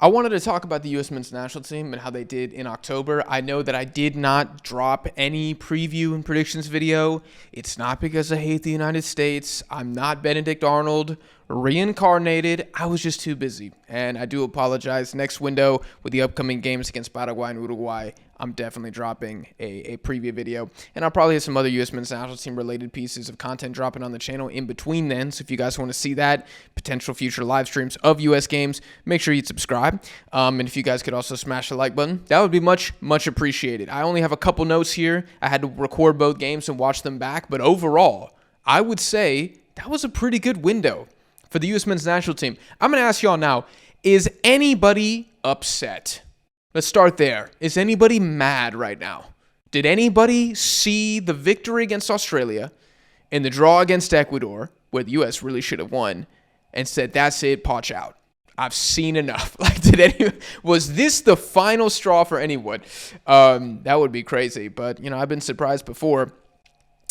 I wanted to talk about the U.S. men's national team and how they did in October. I know that I did not drop any preview and predictions video. It's not because I hate the United States. I'm not Benedict Arnold reincarnated. I was just too busy, and I do apologize. Next window with the upcoming games against Paraguay and Uruguay, I'm definitely dropping a preview video, and I'll probably have some other U.S. men's national team related pieces of content dropping on the channel in between then. So if you guys want to see that, potential future live streams of U.S. games, make sure you subscribe. And if you guys could also smash the like button, that would be much appreciated. I only have a couple notes here. I had to record both games and watch them back, but overall, I would say that was a pretty good window for the U.S. men's national team. I'm going to ask y'all now, is anybody upset? Let's start there. Is anybody mad right now? Did anybody see the victory against Australia and the draw against Ecuador, where the U.S. really should have won, and said, that's it, Poch out? I've seen enough. Was this the final straw for anyone? That would be crazy, but I've been surprised before.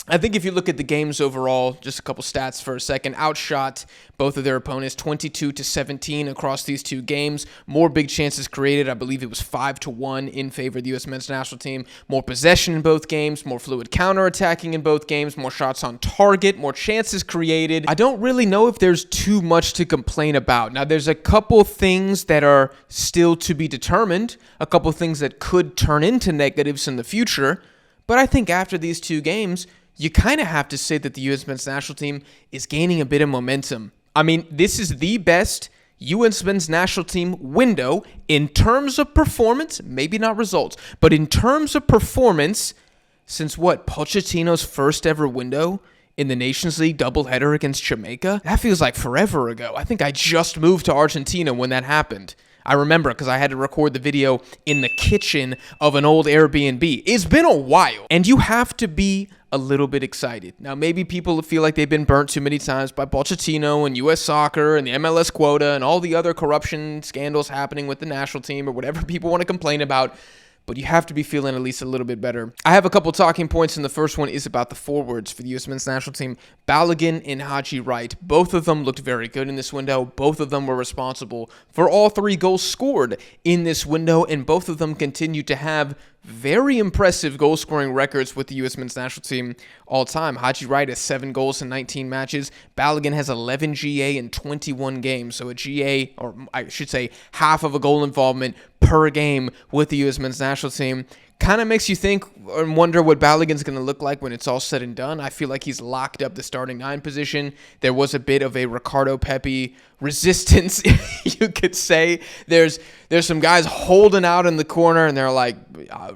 I think if you look at the games overall, just a couple stats for a second, outshot both of their opponents 22-17 across these two games. More big chances created. I believe it was 5-1 in favor of the U.S. men's national team. More possession in both games, more fluid counterattacking in both games, more shots on target, more chances created. I don't really know if there's too much to complain about. Now, there's a couple things that are still to be determined, a couple things that could turn into negatives in the future, but I think after these two games, you kind of have to say that the U.S. men's national team is gaining a bit of momentum. I mean, this is the best U.S. men's national team window in terms of performance, maybe not results, but in terms of performance since Pochettino's first ever window in the Nations League doubleheader against Jamaica? That feels like forever ago. I think I just moved to Argentina when that happened. I remember because I had to record the video in the kitchen of an old Airbnb. It's been a while, and you have to be a little bit excited. Now, maybe people feel like they've been burnt too many times by Pochettino and U.S. soccer and the MLS quota and all the other corruption scandals happening with the national team or whatever people want to complain about, but you have to be feeling at least a little bit better. I have a couple talking points, and the first one is about the forwards for the U.S. men's national team. Balogun and Haji Wright, both of them looked very good in this window. Both of them were responsible for all 3 goals scored in this window, and both of them continue to have very impressive goal-scoring records with the U.S. men's national team all time. Haji Wright has 7 goals in 19 matches. Balogun has 11 GA in 21 games. So a GA, or I should say half of a goal involvement per game with the U.S. men's national team. Kind of makes you think and wonder what Balogun's going to look like when it's all said and done. I feel like he's locked up the starting 9 position. There was a bit of a Ricardo Pepi resistance, you could say. There's some guys holding out in the corner, and they're like,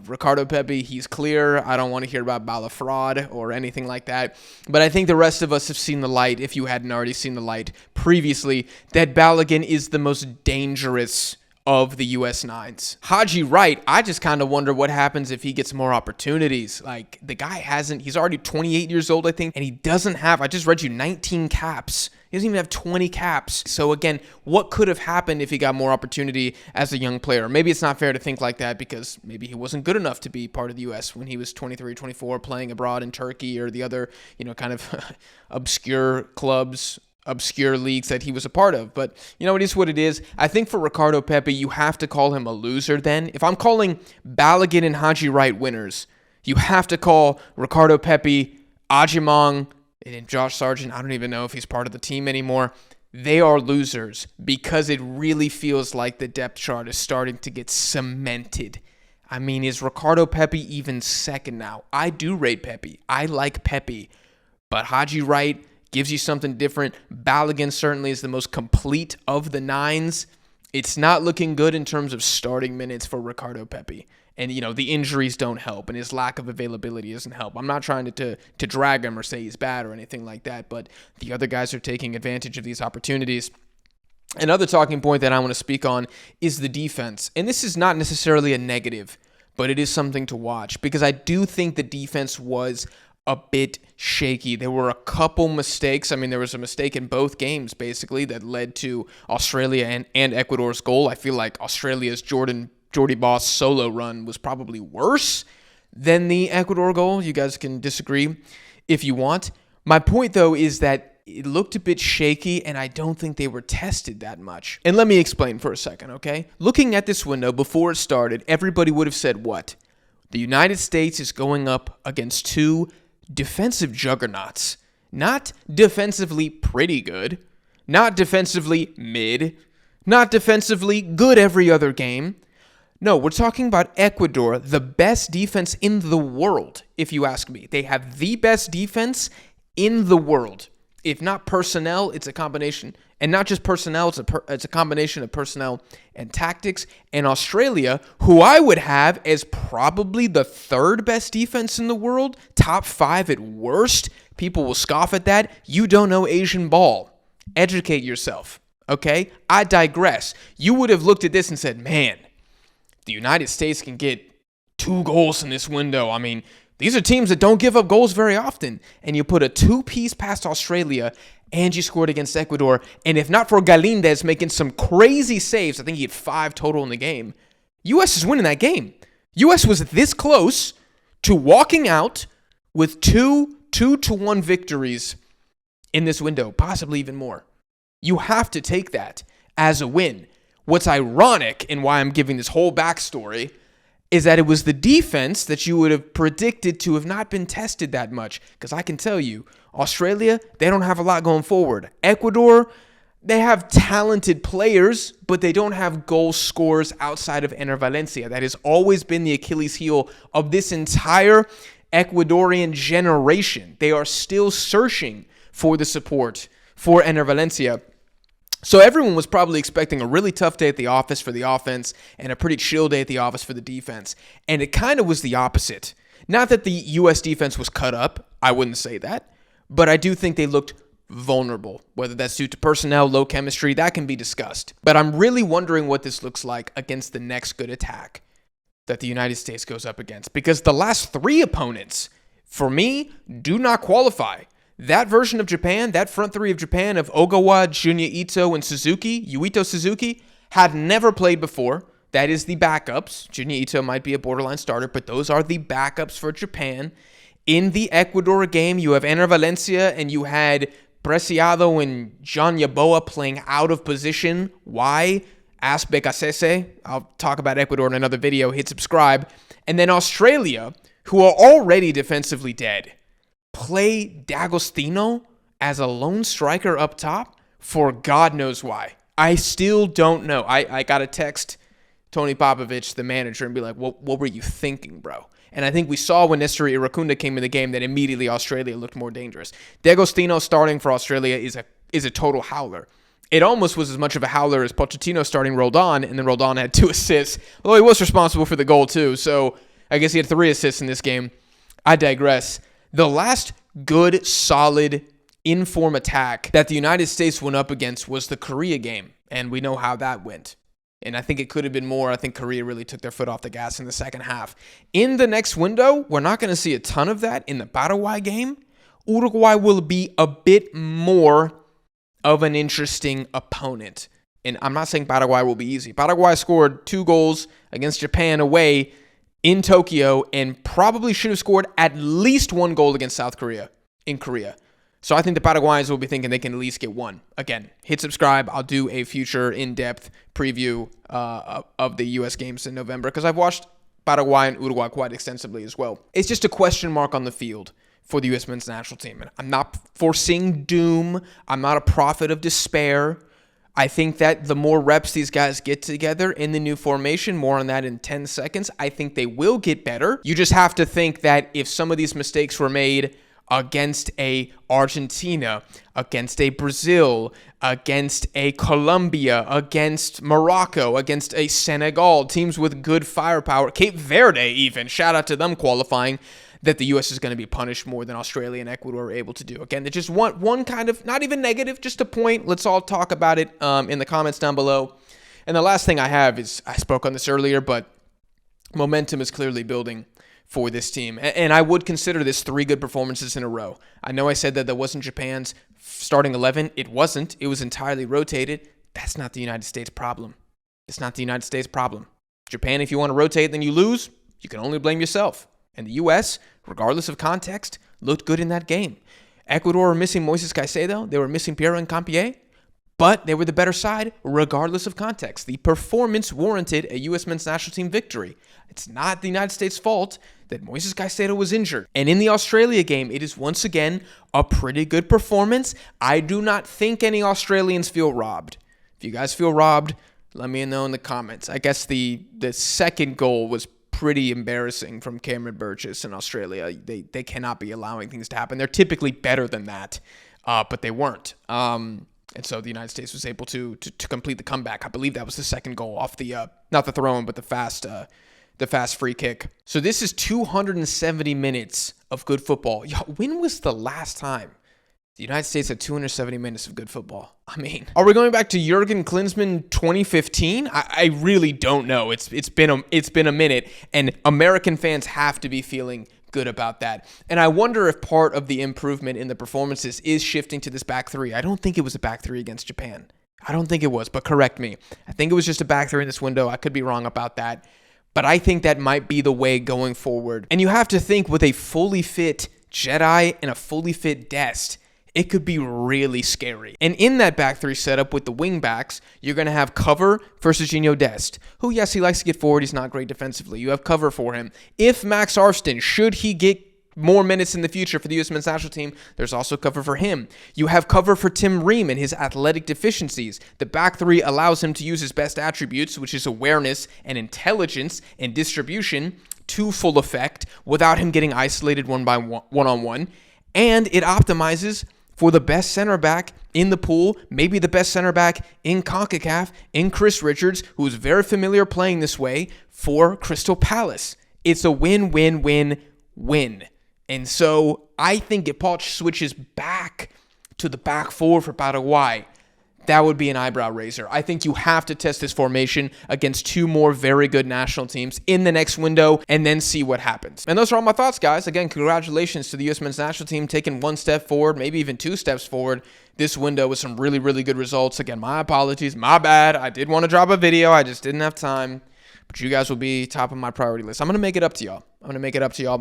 Ricardo Pepi, he's clear. I don't want to hear about Bala fraud or anything like that. But I think the rest of us have seen the light, if you hadn't already seen the light previously, that Balogun is the most dangerous of the U.S. Nines. Haji Wright, I just kind of wonder what happens if he gets more opportunities. Like, the guy he's already 28 years old, I think, and he doesn't have, I just read you, 19 caps. He doesn't even have 20 caps. So again, what could have happened if he got more opportunity as a young player? Maybe it's not fair to think like that because maybe he wasn't good enough to be part of the U.S. when he was 23, 24, playing abroad in Turkey or the other, kind of obscure clubs, obscure leagues that he was a part of. But it is what it is. I think for Ricardo Pepi, you have to call him a loser then. If I'm calling Balogun and Haji Wright winners, you have to call Ricardo Pepi, Ajimong, and Josh Sargent. I don't even know if he's part of the team anymore. They are losers because it really feels like the depth chart is starting to get cemented. I mean, is Ricardo Pepi even second now? I do rate Pepi. I like Pepi. But Haji Wright gives you something different. Balogun certainly is the most complete of the 9s. It's not looking good in terms of starting minutes for Ricardo Pepi. And, the injuries don't help, and his lack of availability doesn't help. I'm not trying to drag him or say he's bad or anything like that, but the other guys are taking advantage of these opportunities. Another talking point that I want to speak on is the defense. And this is not necessarily a negative, but it is something to watch because I do think the defense was a bit shaky. There were a couple mistakes. I mean, there was a mistake in both games, basically, that led to Australia and Ecuador's goal. I feel like Australia's Jordy Boss solo run was probably worse than the Ecuador goal. You guys can disagree if you want. My point, though, is that it looked a bit shaky, and I don't think they were tested that much. And let me explain for a second, okay? Looking at this window before it started, everybody would have said what? The United States is going up against two defensive juggernauts. Not defensively pretty good, not defensively mid, not defensively good every other game. No, we're talking about Ecuador, the best defense in the world, if you ask me. They have the best defense in the world. If not personnel, it's a combination. And not just personnel, it's a combination of personnel and tactics. And Australia, who I would have as probably the third best defense in the world, top 5 at worst. People will scoff at that. You don't know Asian ball. Educate yourself, okay? I digress. You would have looked at this and said, man, the United States can get 2 goals in this window. I mean, these are teams that don't give up goals very often. And you put a 2-piece past Australia, and you scored against Ecuador. And if not for Galindez making some crazy saves, I think he had 5 total in the game, U.S. is winning that game. U.S. was this close to walking out with 2-1 victories in this window, possibly even more. You have to take that as a win. What's ironic and why I'm giving this whole backstory is that it was the defense that you would have predicted to have not been tested that much. Because I can tell you, Australia, they don't have a lot going forward. Ecuador, they have talented players, but they don't have goal scorers outside of Ener Valencia. That has always been the Achilles heel of this entire Ecuadorian generation. They are still searching for the support for Ener Valencia. So everyone was probably expecting a really tough day at the office for the offense and a pretty chill day at the office for the defense. And it kind of was the opposite. Not that the U.S. defense was cut up. I wouldn't say that. But I do think they looked vulnerable. Whether that's due to personnel, low chemistry, that can be discussed. But I'm really wondering what this looks like against the next good attack that the United States goes up against. Because the last 3 opponents, for me, do not qualify. That version of Japan, that front 3 of Japan of Ogawa, Junya Ito, and Yuito Suzuki, had never played before. That is the backups. Junya Ito might be a borderline starter, but those are the backups for Japan. In the Ecuador game, you have Ener Valencia, and you had Preciado and John Yaboa playing out of position. Why? Ask Becasese. I'll talk about Ecuador in another video. Hit subscribe. And then Australia, who are already defensively dead, play D'Agostino as a lone striker up top for God knows why. I still don't know. I got to text Tony Popovich, the manager, and be like, what were you thinking, bro? And I think we saw when Nestor Iracunda came in the game that immediately Australia looked more dangerous. D'Agostino starting for Australia is a total howler. It almost was as much of a howler as Pochettino starting Roldan, and then Roldan had 2 assists, although he was responsible for the goal too, so I guess he had 3 assists in this game. I digress. The last good, solid, in-form attack that the United States went up against was the Korea game, and we know how that went. And I think it could have been more. I think Korea really took their foot off the gas in the second half. In the next window, we're not going to see a ton of that in the Paraguay game. Uruguay will be a bit more of an interesting opponent. And I'm not saying Paraguay will be easy. Paraguay scored 2 goals against Japan away in Tokyo and probably should have scored at least 1 goal against South Korea in Korea. So I think the Paraguayans will be thinking they can at least get 1. Again, hit subscribe. I'll do a future in-depth preview of the U.S. games in November because I've watched Paraguay and Uruguay quite extensively as well. It's just a question mark on the field for the U.S. men's national team. And I'm not foreseeing doom. I'm not a prophet of despair. I think that the more reps these guys get together in the new formation, more on that in 10 seconds, I think they will get better. You just have to think that if some of these mistakes were made against a Argentina, against a Brazil, against a Colombia, against Morocco, against a Senegal, teams with good firepower, Cape Verde even, shout out to them qualifying, that the U.S. is going to be punished more than Australia and Ecuador are able to do. Again, they just want one kind of, not even negative, just a point. Let's all talk about it in the comments down below. And the last thing I have is, I spoke on this earlier, but momentum is clearly building for this team. And I would consider this 3 good performances in a row. I know I said that wasn't Japan's starting 11. It wasn't. It was entirely rotated. That's not the United States problem. It's not the United States problem. Japan, if you want to rotate, then you lose. You can only blame yourself. And the U.S., regardless of context, looked good in that game. Ecuador were missing Moises Caicedo. They were missing Pierre Ngampie. But they were the better side regardless of context. The performance warranted a U.S. men's national team victory. It's not the United States' fault that Moises Caicedo was injured. And in the Australia game, it is once again a pretty good performance. I do not think any Australians feel robbed. If you guys feel robbed, let me know in the comments. I guess the second goal was pretty embarrassing from Cameron Burgess in Australia. They cannot be allowing things to happen. They're typically better than that, but they weren't. And so the United States was able to complete the comeback. I believe that was the second goal off the, not the throw-in, but the fast free kick. So this is 270 minutes of good football. When was the last time the United States had 270 minutes of good football? I mean, are we going back to Jurgen Klinsmann 2015? I really don't know. It's been a minute, and American fans have to be feeling good about that. And I wonder if part of the improvement in the performances is shifting to this back three. I don't think it was a back three against Japan. I don't think it was, but correct me. I think it was just a back three in this window. I could be wrong about that. But I think that might be the way going forward. And you have to think with a fully fit Jedi and a fully fit Dest, it could be really scary. And in that back three setup with the wing backs, you're going to have cover for Serginho Dest, who, yes, he likes to get forward. He's not great defensively. You have cover for him. If Max Arston, should he get more minutes in the future for the U.S. men's national team, there's also cover for him. You have cover for Tim Ream and his athletic deficiencies. The back three allows him to use his best attributes, which is awareness and intelligence and distribution, to full effect without him getting isolated one-on-one. And it optimizes for the best center back in the pool, maybe the best center back in CONCACAF, in Chris Richards, who is very familiar playing this way for Crystal Palace. It's a win-win-win-win. And so I think if Poch switches back to the back four for Paraguay, that would be an eyebrow raiser. I think you have to test this formation against two more very good national teams in the next window and then see what happens. And those are all my thoughts, guys. Again, congratulations to the U.S. men's national team taking one step forward, maybe even two steps forward this window with some really, really good results. Again, my apologies. My bad. I did want to drop a video. I just didn't have time. But you guys will be top of my priority list. I'm going to make it up to y'all.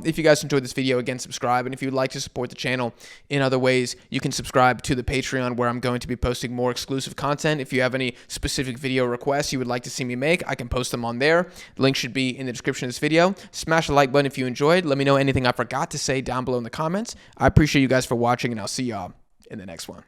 If you guys enjoyed this video, again, subscribe. And if you'd like to support the channel in other ways, you can subscribe to the Patreon, where I'm going to be posting more exclusive content. If you have any specific video requests you would like to see me make, I can post them on there. The link should be in the description of this video. Smash the like button if you enjoyed. Let me know anything I forgot to say down below in the comments. I appreciate you guys for watching, and I'll see y'all in the next one.